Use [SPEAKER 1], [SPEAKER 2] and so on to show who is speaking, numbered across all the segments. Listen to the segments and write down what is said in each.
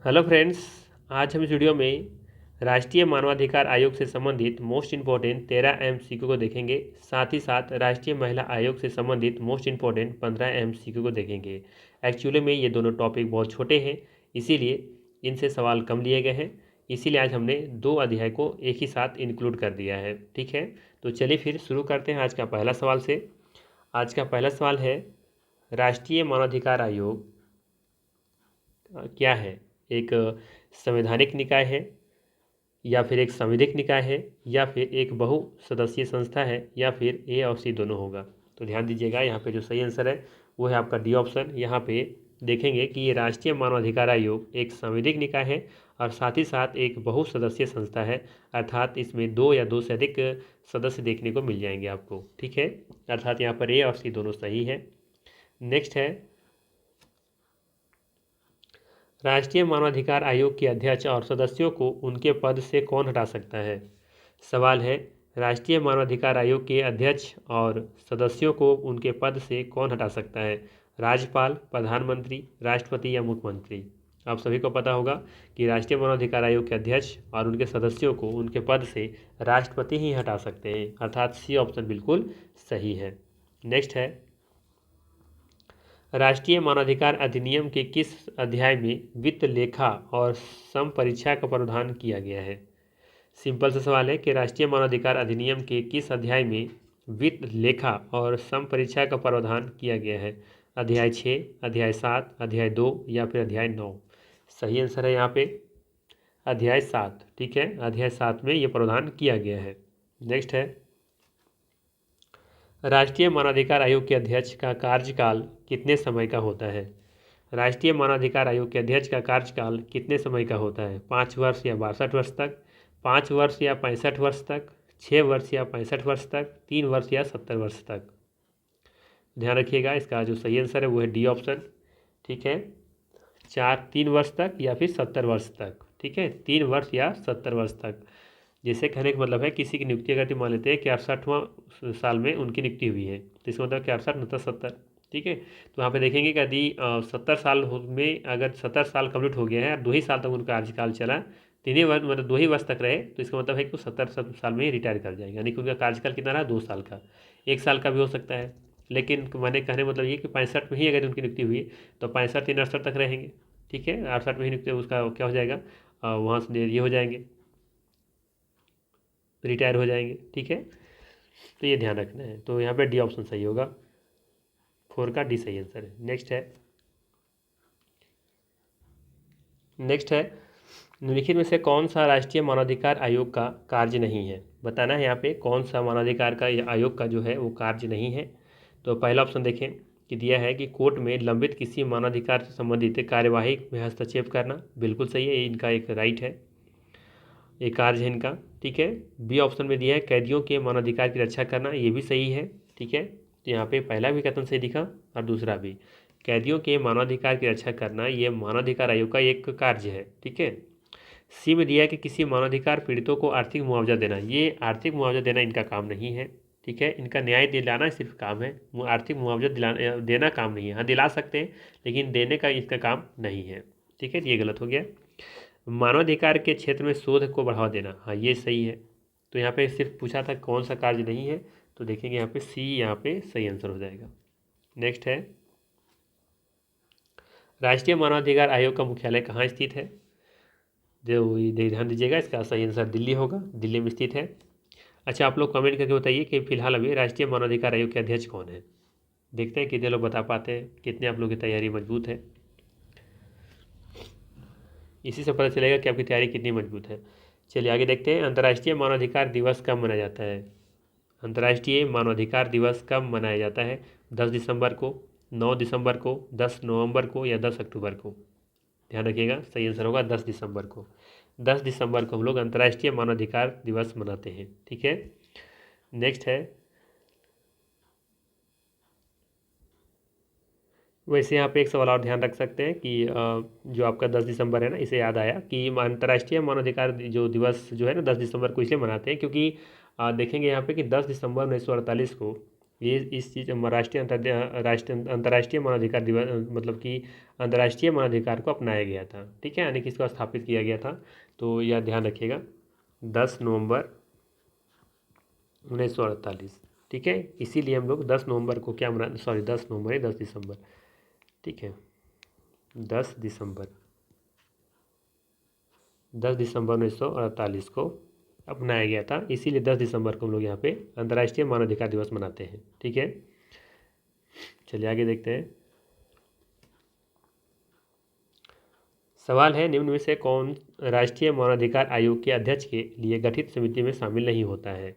[SPEAKER 1] Hello friends, आज हम इस वीडियो में राष्ट्रीय मानवाधिकार आयोग से संबंधित मोस्ट इम्पोर्टेंट 13 MCQ को देखेंगे। साथ ही साथ राष्ट्रीय महिला आयोग से संबंधित मोस्ट इम्पोर्टेंट 15 MCQ को देखेंगे। एक्चुअली में ये दोनों टॉपिक बहुत छोटे हैं, इसीलिए इनसे सवाल कम लिए गए हैं। इसीलिए आज हमने 2 अध्याय को एक ही साथ इंक्लूड कर दिया है। ठीक है, तो चलिए फिर शुरू करते हैं आज का पहला सवाल से। आज का पहला सवाल है, राष्ट्रीय मानवाधिकार आयोग क्या है? एक संवैधानिक निकाय है, या फिर एक संविधिक निकाय है, या फिर एक बहुसदस्यीय संस्था है, या फिर ए और सी दोनों होगा? तो ध्यान दीजिएगा, यहाँ पे जो सही आंसर है वो है आपका डी ऑप्शन। यहाँ पे देखेंगे कि ये राष्ट्रीय मानवाधिकार आयोग एक संविधिक निकाय है और साथ ही साथ एक बहुसदस्यीय संस्था है, अर्थात इसमें 2 या 2 से अधिक सदस्य देखने को मिल जाएंगे आपको। ठीक है, अर्थात यहाँ पर ए और सी दोनों सही है। नेक्स्ट है, राष्ट्रीय मानवाधिकार आयोग के अध्यक्ष और सदस्यों को उनके पद से कौन हटा सकता है? सवाल है, राष्ट्रीय मानवाधिकार आयोग के अध्यक्ष और सदस्यों को उनके पद से कौन हटा सकता है? राज्यपाल, प्रधानमंत्री, राष्ट्रपति या मुख्यमंत्री? आप सभी को पता होगा कि राष्ट्रीय मानवाधिकार आयोग के अध्यक्ष और उनके सदस्यों को उनके पद से राष्ट्रपति ही हटा सकते हैं, अर्थात सी ऑप्शन बिल्कुल सही है। नेक्स्ट है, राष्ट्रीय मानवाधिकार अधिनियम के किस अध्याय में वित्त लेखा और समपरीक्षा का प्रावधान किया गया है? सिंपल सा सवाल है कि राष्ट्रीय मानवाधिकार अधिनियम के किस अध्याय में वित्त लेखा और समपरीक्षा का प्रावधान किया गया है? अध्याय 6, अध्याय 7, अध्याय 2 या फिर अध्याय 9? सही आंसर है यहाँ पे अध्याय 7। ठीक है, अध्याय 7 में ये प्रावधान किया गया है। नेक्स्ट है, राष्ट्रीय मानवाधिकार आयोग के अध्यक्ष का कार्यकाल कितने समय का होता है? राष्ट्रीय मानवाधिकार आयोग के अध्यक्ष का कार्यकाल कितने समय का होता है? 5 वर्ष या 62 वर्ष तक, 5 वर्ष या 65 वर्ष तक, 6 वर्ष या 65 वर्ष तक, 3 वर्ष या 70 वर्ष तक? ध्यान रखिएगा, इसका जो सही आंसर है वो है डी ऑप्शन। ठीक है, 3 वर्ष तक या फिर 70 वर्ष तक। ठीक है, 3 वर्ष या 70 वर्ष तक। जैसे कहने का मतलब है, किसी की नियुक्ति अगर मान लेते हैं कि 68वां साल में उनकी नियुक्ति हुई है, तो इसका मतलब कि 68 69 70। ठीक है, तो यहाँ पे देखेंगे कि यदि 70 साल में अगर 70 साल कंप्लीट हो गया है और 2 ही साल तक उनका कार्यकाल चला, 3 ही वर्ष मतलब 2 ही वर्ष तक रहे, तो इसका मतलब है कि वो 70 साल में ही रिटायर कर जाएंगे। यानी कि उनका कार्यकाल कितना रहा? 2 साल का। 1 साल का भी हो सकता है, लेकिन मैंने कहने मतलब ये कि 65 में ही अगर उनकी नियुक्ति हुई तो 65 3 68 तक रहेंगे। ठीक है, 68 में ही नियुक्ति उसका क्या हो जाएगा, वहाँ से ये हो जाएंगे, रिटायर हो जाएंगे। ठीक है, तो ये ध्यान रखना है। तो यहाँ पे डी ऑप्शन सही होगा, 4 का डी सही आंसर है। नेक्स्ट है, निम्नलिखित में से कौन सा राष्ट्रीय मानवाधिकार आयोग का कार्य नहीं है? बताना है यहाँ पे कौन सा मानवाधिकार का आयोग का जो है वो कार्य नहीं है। तो पहला ऑप्शन देखें कि दिया है कि कोर्ट में लंबित किसी मानवाधिकार से संबंधित कार्यवाही में हस्तक्षेप करना। बिल्कुल सही है, ये इनका एक राइट है, ये कार्य है इनका। ठीक है, बी ऑप्शन में दिया है कैदियों के मानवाधिकार की रक्षा करना, ये भी सही है। ठीक है, तो यहाँ पे पहला भी कथन सही दिखा और दूसरा भी, कैदियों के मानवाधिकार की रक्षा करना ये मानवाधिकार आयोग का एक कार्य है। ठीक है, सी में दिया है कि किसी मानवाधिकार पीड़ितों को आर्थिक मुआवजा देना, ये आर्थिक मुआवजा देना इनका काम नहीं है। ठीक है, इनका न्याय दिलाना सिर्फ काम है, आर्थिक मुआवजा दिलाना देना काम नहीं है। हाँ, दिला सकते हैं लेकिन देने का इसका काम नहीं है। ठीक है, ये गलत हो गया। मानवाधिकार के क्षेत्र में शोध को बढ़ावा देना, हाँ ये सही है। तो यहाँ पे सिर्फ पूछा था कौन सा कार्य नहीं है, तो देखेंगे यहाँ पे सी, यहाँ पे सही आंसर हो जाएगा। नेक्स्ट है, राष्ट्रीय मानवाधिकार आयोग का मुख्यालय कहाँ स्थित है? जो ध्यान दीजिएगा, इसका सही आंसर दिल्ली होगा, दिल्ली में स्थित है। अच्छा, आप लोग कमेंट करके बताइए कि फिलहाल अभी राष्ट्रीय मानवाधिकार आयोग के अध्यक्ष कौन है। देखते हैं कितने लोग बता पाते हैं, कितने आप लोग की तैयारी मजबूत है। इसी से पता चलेगा कि आपकी तैयारी कितनी मजबूत है। चलिए आगे देखते हैं, अंतर्राष्ट्रीय मानवाधिकार दिवस कब मनाया जाता है? अंतर्राष्ट्रीय मानवाधिकार दिवस कब मनाया जाता है? 10 दिसंबर को, 9 दिसंबर को, 10 नवंबर को या 10 अक्टूबर को? ध्यान रखिएगा, सही आंसर होगा 10 दिसंबर को। 10 दिसंबर को हम लोग अंतर्राष्ट्रीय मानवाधिकार दिवस मनाते हैं। ठीक है, नेक्स्ट है, वैसे यहाँ पे एक सवाल और ध्यान रख सकते हैं कि जो आपका 10 दिसंबर है ना, इसे याद आया कि अंतर्राष्ट्रीय मानवाधिकार जो दिवस जो है ना 10 दिसंबर को इसलिए मनाते हैं क्योंकि देखेंगे यहाँ पे कि 10 दिसंबर 1948 को ये इस चीज़ राष्ट्रीय अंतर्राष्ट्रीय मानवाधिकार दिवस मतलब कि अंतर्राष्ट्रीय मानवाधिकार को अपनाया गया था। ठीक है, यानी कि इसको स्थापित किया गया था। तो यह ध्यान रखिएगा 10 नवंबर 1948। ठीक है, इसीलिए हम लोग 10 नवंबर को क्या मना 10 नवंबर है 10 दिसंबर। ठीक है, 10 दिसंबर 10 दिसंबर 1948 को अपनाया गया था, इसीलिए 10 दिसंबर को हम लोग यहाँ पे अंतर्राष्ट्रीय मानवाधिकार दिवस मनाते हैं। ठीक है, चलिए आगे देखते हैं। सवाल है, निम्न में से कौन राष्ट्रीय मानवाधिकार आयोग के अध्यक्ष के लिए गठित समिति में शामिल नहीं होता है।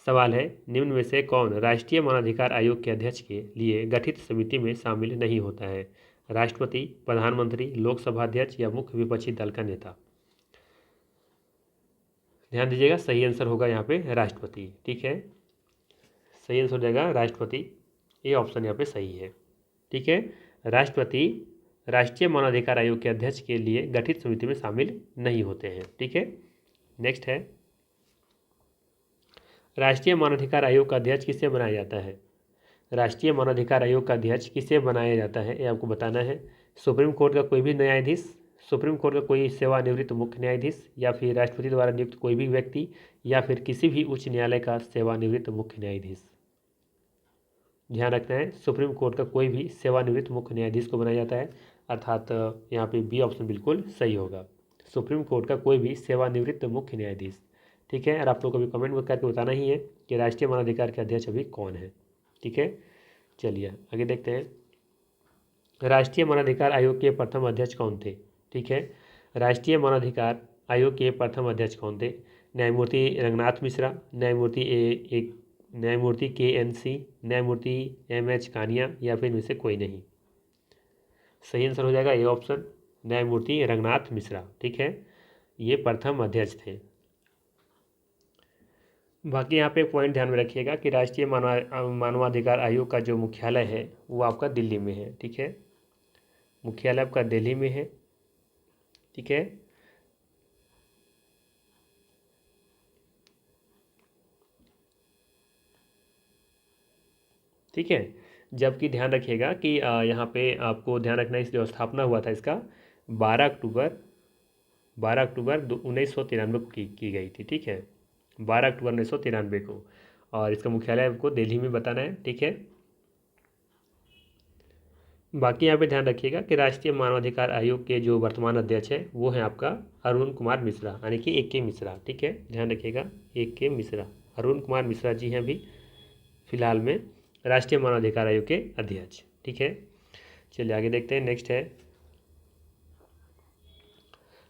[SPEAKER 1] सवाल है, निम्न में से कौन राष्ट्रीय मानवाधिकार आयोग के अध्यक्ष के लिए गठित समिति में शामिल नहीं होता है। राष्ट्रपति, प्रधानमंत्री, लोकसभा अध्यक्ष या मुख्य विपक्षी दल का नेता। ध्यान दीजिएगा, सही आंसर होगा यहाँ पे राष्ट्रपति। ठीक है, सही आंसर हो जाएगा राष्ट्रपति। ये ऑप्शन यहाँ पे सही है। ठीक है, राष्ट्रपति राष्ट्रीय मानवाधिकार आयोग के अध्यक्ष के लिए गठित समिति में शामिल नहीं होते हैं। ठीक है, नेक्स्ट है, राष्ट्रीय मानवाधिकार आयोग का अध्यक्ष किसे बनाया जाता है। राष्ट्रीय मानवाधिकार आयोग का अध्यक्ष किसे बनाया जाता है, ये आपको बताना है। सुप्रीम कोर्ट का कोई भी न्यायाधीश, सुप्रीम कोर्ट का कोई सेवानिवृत्त मुख्य न्यायाधीश, या फिर राष्ट्रपति द्वारा नियुक्त कोई भी व्यक्ति, या फिर किसी भी उच्च न्यायालय का सेवानिवृत्त मुख्य न्यायाधीश। ध्यान रखना है, सुप्रीम कोर्ट का कोई भी सेवानिवृत्त मुख्य न्यायाधीश को बनाया जाता है, अर्थात यहाँ पे बी ऑप्शन बिल्कुल सही होगा। सुप्रीम कोर्ट का कोई भी सेवानिवृत्त मुख्य न्यायाधीश। ठीक है, और आप लोग को भी कमेंट करके बताना ही है कि राष्ट्रीय मानवाधिकार के अध्यक्ष अभी कौन है। ठीक है, चलिए आगे देखते हैं। राष्ट्रीय मानवाधिकार आयोग के प्रथम अध्यक्ष कौन थे। ठीक है, राष्ट्रीय मानवाधिकार आयोग के प्रथम अध्यक्ष कौन थे। न्यायमूर्ति रंगनाथ मिश्रा, न्यायमूर्ति KNC, न्यायमूर्ति MH कानिया, या फिर इनमें से कोई नहीं। सही आंसर हो जाएगा ए ऑप्शन, न्यायमूर्ति रंगनाथ मिश्रा। ठीक है, ये प्रथम अध्यक्ष थे। बाकी यहाँ पे एक पॉइंट ध्यान में रखिएगा कि राष्ट्रीय मानवाधिकार आयोग का जो मुख्यालय है वो आपका दिल्ली में है। ठीक है, मुख्यालय आपका दिल्ली में है। ठीक है, ठीक है, जबकि ध्यान रखिएगा कि यहाँ पे आपको ध्यान रखना, इस जो स्थापना हुआ था इसका 12 अक्टूबर 1993 को की गई थी। ठीक है, 12 अक्टूबर 1993 को, और इसका मुख्यालय आपको दिल्ली में बताना है। ठीक है, बाकी यहाँ पे ध्यान रखिएगा कि राष्ट्रीय मानवाधिकार आयोग के जो वर्तमान अध्यक्ष है वो है आपका अरुण कुमार मिश्रा, यानी कि AK मिश्रा। ठीक है, ध्यान रखिएगा AK मिश्रा, अरुण कुमार मिश्रा जी हैं अभी फिलहाल में राष्ट्रीय मानवाधिकार आयोग के अध्यक्ष। ठीक है, चलिए आगे देखते हैं। नेक्स्ट है,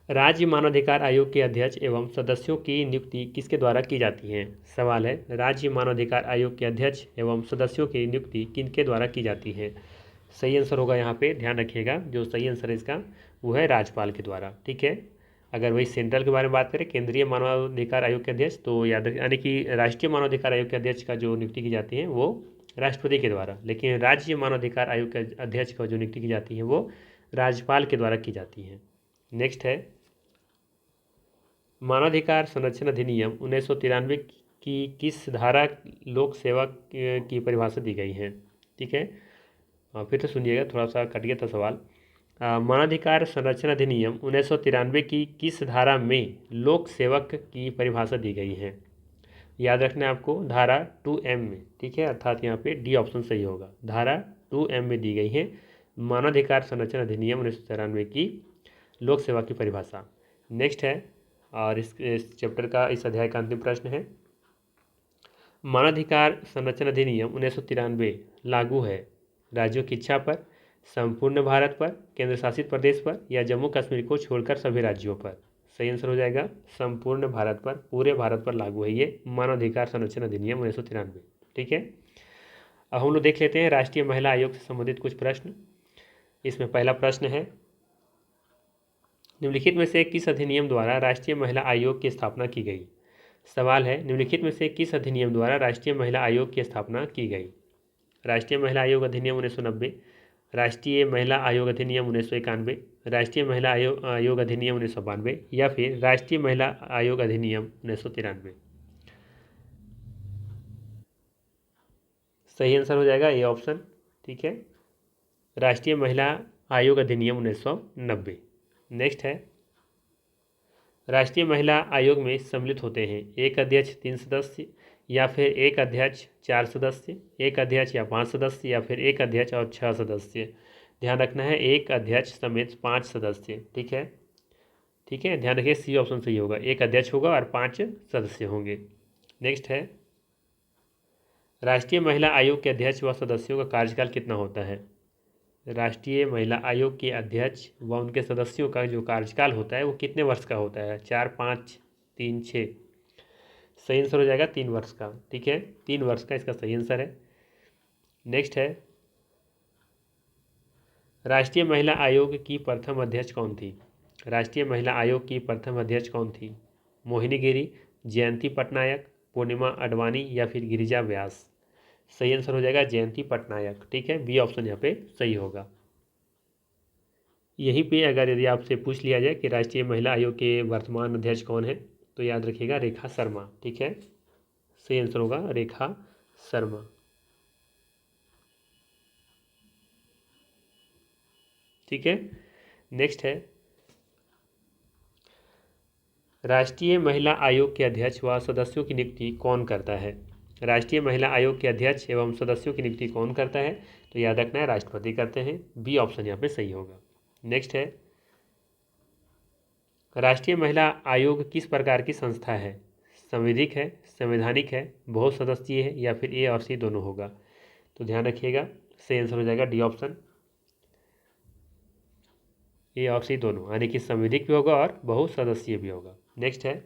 [SPEAKER 1] राज्य मानवाधिकार आयोग के अध्यक्ष एवं सदस्यों की नियुक्ति किसके द्वारा की जाती है। सवाल है, राज्य मानवाधिकार आयोग के अध्यक्ष एवं सदस्यों की नियुक्ति किनके द्वारा की जाती है। सही आंसर होगा यहाँ पे, ध्यान रखिएगा, जो सही आंसर है इसका वो है राज्यपाल के द्वारा। ठीक है, अगर वही सेंट्रल के बारे में बात करें, केंद्रीय मानवाधिकार आयोग के अध्यक्ष, तो याद रखें, यानी कि राष्ट्रीय मानवाधिकार आयोग के अध्यक्ष का जो नियुक्ति की जाती है वो राष्ट्रपति के द्वारा, लेकिन राज्य मानवाधिकार आयोग के अध्यक्ष का जो नियुक्ति की जाती है वो राज्यपाल के द्वारा की जाती है। नेक्स्ट है, मानवाधिकार संरक्षण अधिनियम 1993 की किस धारा लोक सेवा की परिभाषा दी गई है। ठीक है, फिर तो सुनिएगा, थोड़ा सा कट गया था सवाल। मानवाधिकार संरक्षण अधिनियम 1993 की किस धारा में लोक सेवक की परिभाषा दी गई है। याद रखना है आपको, धारा 2M में। ठीक है, अर्थात यहाँ पे डी ऑप्शन सही होगा, धारा 2M में दी गई है मानवाधिकार संरक्षण अधिनियम 1993 की लोक सेवा की परिभाषा। नेक्स्ट है, और इस चैप्टर का, इस अध्याय का अंतिम प्रश्न है, मानवाधिकार संरक्षण अधिनियम 1993 लागू है राज्यों की इच्छा पर, संपूर्ण भारत पर, केंद्र शासित प्रदेश पर, या जम्मू कश्मीर को छोड़कर सभी राज्यों पर। सही आंसर हो जाएगा संपूर्ण भारत पर, पूरे भारत पर लागू है ये मानवाधिकार संरक्षण अधिनियम 1993। ठीक है, अब हम लोग देख लेते हैं राष्ट्रीय महिला आयोग से संबंधित कुछ प्रश्न। इसमें पहला प्रश्न है, निम्नलिखित में से किस अधिनियम द्वारा राष्ट्रीय महिला आयोग की स्थापना की गई। सवाल है, निम्नलिखित में से किस अधिनियम द्वारा राष्ट्रीय महिला आयोग की स्थापना की गई। राष्ट्रीय महिला आयोग अधिनियम 1990, राष्ट्रीय महिला आयोग अधिनियम 1991, राष्ट्रीय महिला आयोग अधिनियम 1992, या फिर राष्ट्रीय महिला आयोग अधिनियम 1993। सही आंसर हो जाएगा ए ऑप्शन। ठीक है, राष्ट्रीय महिला आयोग अधिनियम 1990। नेक्स्ट है, राष्ट्रीय महिला आयोग में सम्मिलित होते हैं एक अध्यक्ष 3 सदस्य, या फिर एक अध्यक्ष 4 सदस्य, एक अध्यक्ष या 5 सदस्य, या फिर एक अध्यक्ष और 6 सदस्य। ध्यान रखना है एक अध्यक्ष समेत 5 सदस्य। ठीक है, ठीक है, ध्यान रखिए सी ऑप्शन सही होगा, एक अध्यक्ष होगा और 5 सदस्य होंगे। नेक्स्ट है, राष्ट्रीय महिला आयोग के अध्यक्ष व सदस्यों का कार्यकाल कितना होता है। राष्ट्रीय महिला आयोग के अध्यक्ष व उनके सदस्यों का जो कार्यकाल होता है वो कितने वर्ष का होता है। 4, 5, 3, 6। सही आंसर हो जाएगा 3 वर्ष का। ठीक है, 3 वर्ष का इसका सही आंसर है। नेक्स्ट है, राष्ट्रीय महिला आयोग की प्रथम अध्यक्ष कौन थी। राष्ट्रीय महिला आयोग की प्रथम अध्यक्ष कौन थी। मोहिनी गिरी, जयंती पटनायक, पूर्णिमा अडवाणी, या फिर गिरिजा व्यास। सही आंसर हो जाएगा जयंती पटनायक। ठीक है, बी ऑप्शन यहाँ पे सही होगा। यहीं पे अगर यदि आपसे पूछ लिया जाए कि राष्ट्रीय महिला आयोग के वर्तमान अध्यक्ष कौन है, तो याद रखिएगा रेखा शर्मा। ठीक है, सही आंसर होगा रेखा शर्मा। ठीक है, नेक्स्ट है, राष्ट्रीय महिला आयोग के अध्यक्ष व सदस्यों की नियुक्ति कौन करता है। राष्ट्रीय महिला आयोग के अध्यक्ष एवं सदस्यों की नियुक्ति कौन करता है, तो याद रखना है राष्ट्रपति करते हैं। बी ऑप्शन यहाँ पे सही होगा। नेक्स्ट है, राष्ट्रीय महिला आयोग किस प्रकार की संस्था है। संवैधानिक है, संवैधानिक है, बहु सदस्यीय है, या फिर ए और सी दोनों होगा। तो ध्यान रखिएगा सही आंसर हो जाएगा डी ऑप्शन, ए और सी दोनों, यानी कि संवैधानिक भी होगा और बहु सदस्यीय भी होगा। नेक्स्ट है,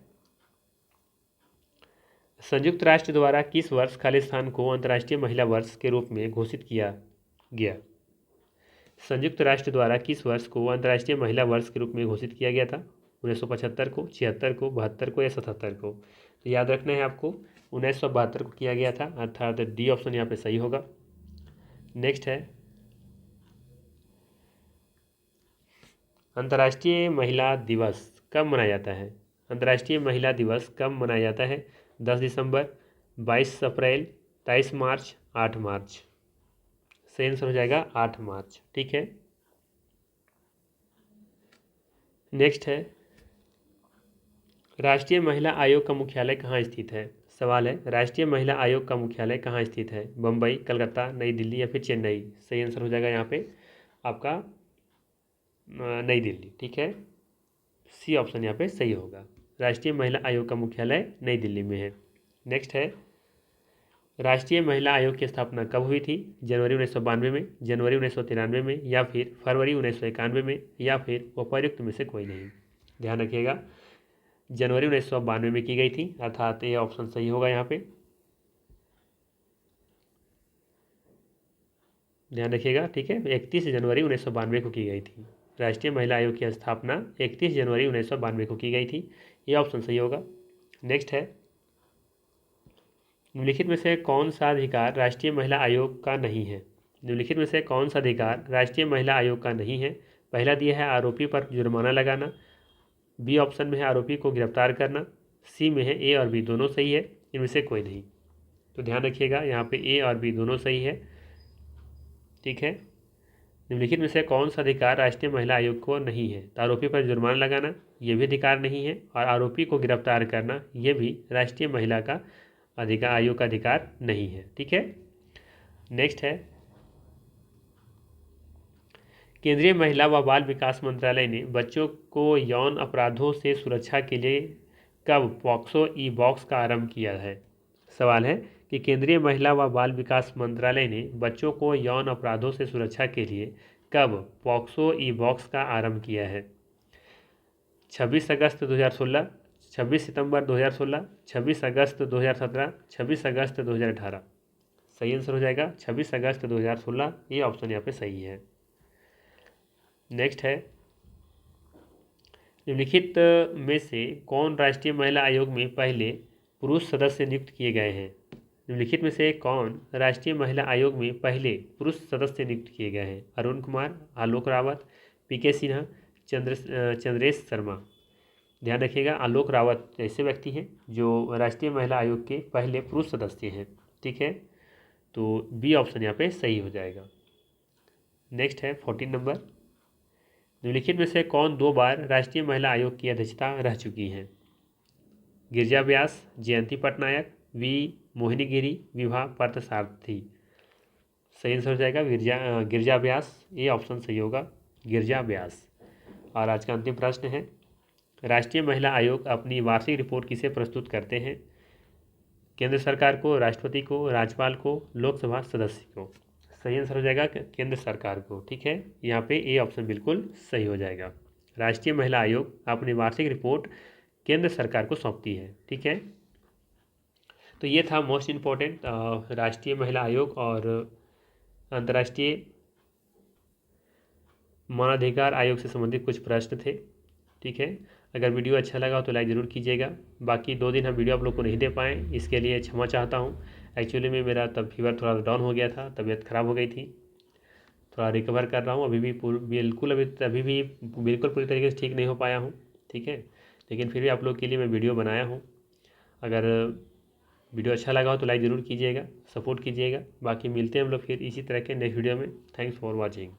[SPEAKER 1] संयुक्त राष्ट्र द्वारा किस वर्ष खालिस्तान को अंतर्राष्ट्रीय महिला वर्ष के रूप में घोषित किया गया। संयुक्त राष्ट्र द्वारा किस वर्ष को अंतर्राष्ट्रीय महिला वर्ष के रूप में घोषित किया गया था। 1975 को, 76 को, 72 को, या 77 को। तो याद रखना है आपको 1972 को किया गया था, अर्थात डी ऑप्शन यहाँ पे सही होगा। नेक्स्ट है, अंतर्राष्ट्रीय महिला दिवस कब मनाया जाता है। अंतर्राष्ट्रीय महिला दिवस कब मनाया जाता है। 10 दिसंबर, 22 अप्रैल, 23 मार्च, 8 मार्च। सही आंसर हो जाएगा 8 मार्च। ठीक है, नेक्स्ट है, राष्ट्रीय महिला आयोग का मुख्यालय कहाँ स्थित है। सवाल है, राष्ट्रीय महिला आयोग का मुख्यालय कहाँ स्थित है। बम्बई, कलकत्ता, नई दिल्ली, या फिर चेन्नई। सही आंसर हो जाएगा यहाँ पे आपका नई दिल्ली। ठीक है, सी ऑप्शन यहाँ पे सही होगा, राष्ट्रीय महिला आयोग का मुख्यालय नई दिल्ली में है। नेक्स्ट है, राष्ट्रीय महिला आयोग की स्थापना कब हुई थी। जनवरी 1992 में, जनवरी 1993 में, या फिर फरवरी 1991 में, या फिर उपर्युक्त में से कोई नहीं। ध्यान रखिएगा जनवरी 1992 में की गई थी, अर्थात ये ऑप्शन सही होगा यहाँ पे। ध्यान रखिएगा, ठीक है, 31 जनवरी 1992 को की गई थी। राष्ट्रीय महिला आयोग की स्थापना 31 जनवरी 1992 को की गई थी, ये ऑप्शन सही होगा। नेक्स्ट है, निम्नलिखित में से कौन सा अधिकार राष्ट्रीय महिला आयोग का नहीं है। निम्नलिखित में से कौन सा अधिकार राष्ट्रीय महिला आयोग का नहीं है। पहला दिया है आरोपी पर जुर्माना लगाना, बी ऑप्शन में है आरोपी को गिरफ्तार करना, सी में है ए और बी दोनों सही है, इनमें से कोई नहीं। तो ध्यान रखिएगा यहाँ पे ए और बी दोनों सही है। ठीक है, निम्नलिखित में से कौन सा अधिकार राष्ट्रीय महिला आयोग को नहीं है। तो आरोपी पर जुर्माना लगाना ये भी अधिकार नहीं है, और आरोपी को गिरफ्तार करना ये भी राष्ट्रीय महिला का अधिकार आयोग का अधिकार नहीं है। ठीक है, नेक्स्ट है, केंद्रीय महिला व बाल विकास मंत्रालय ने बच्चों को यौन अपराधों से सुरक्षा के लिए कब पॉक्सो ई बॉक्स का आरंभ किया है। सवाल है कि केंद्रीय महिला व बाल विकास मंत्रालय ने बच्चों को यौन अपराधों से सुरक्षा के लिए कब पॉक्सो ई बॉक्स का आरंभ किया है। 26 अगस्त 2016, 26 सितंबर 2016, 26 अगस्त 2017, 26 अगस्त 2018। सही आंसर हो जाएगा 26 अगस्त 2016, ये ऑप्शन यहाँ पे सही है। नेक्स्ट है, निम्नलिखित में से कौन राष्ट्रीय महिला आयोग में पहले पुरुष सदस्य नियुक्त किए गए हैं। निम्नलिखित में से कौन राष्ट्रीय महिला आयोग में पहले पुरुष सदस्य नियुक्त किए गए हैं। अरुण कुमार, आलोक रावत, पीके सिन्हा, चंद्रेश शर्मा। ध्यान रखिएगा आलोक रावत ऐसे व्यक्ति हैं जो राष्ट्रीय महिला आयोग के पहले पुरुष सदस्य हैं। ठीक है, तो बी ऑप्शन यहाँ पे सही हो जाएगा। नेक्स्ट है 14 नंबर, निम्नलिखित में से कौन 2 बार राष्ट्रीय महिला आयोग की अध्यक्षता रह चुकी हैं? गिरिजा व्यास, जयंती पटनायक, वी मोहिनी गिरी, विभा पार्थसारथी। सही आंसर हो जाएगा गिरिजा व्यास, ये ऑप्शन सही होगा, गिरिजा व्यास। और आज का अंतिम प्रश्न है, राष्ट्रीय महिला आयोग अपनी वार्षिक रिपोर्ट किसे प्रस्तुत करते हैं? केंद्र सरकार को, राष्ट्रपति को, राज्यपाल को, लोकसभा सदस्य को। सही आंसर हो जाएगा केंद्र सरकार को। ठीक है, यहाँ पे ए ऑप्शन बिल्कुल सही हो जाएगा। राष्ट्रीय महिला आयोग अपनी वार्षिक रिपोर्ट केंद्र सरकार को सौंपती है। ठीक है, तो ये था मोस्ट इम्पोर्टेंट राष्ट्रीय महिला आयोग और अंतर्राष्ट्रीय मानवाधिकार आयोग से संबंधित कुछ प्रश्न थे। ठीक है, अगर वीडियो अच्छा लगा तो लाइक ज़रूर कीजिएगा। बाकी 2 दिन हम वीडियो आप लोग को नहीं दे पाए, इसके लिए क्षमा चाहता हूँ। एक्चुअली में मेरा तब फीवर थोड़ा डाउन हो गया था, तबीयत ख़राब हो गई थी, थोड़ा रिकवर कर रहा हूँ। अभी भी बिल्कुल पूरी तरीके से ठीक नहीं हो पाया हूँ। ठीक है, लेकिन फिर भी आप लोग के लिए मैं वीडियो बनाया हूँ। अगर वीडियो अच्छा लगा हो तो लाइक ज़रूर कीजिएगा, सपोर्ट कीजिएगा। बाकी मिलते हैं हम लोग फिर इसी तरह के नेक्स्ट वीडियो में। Thanks for watching.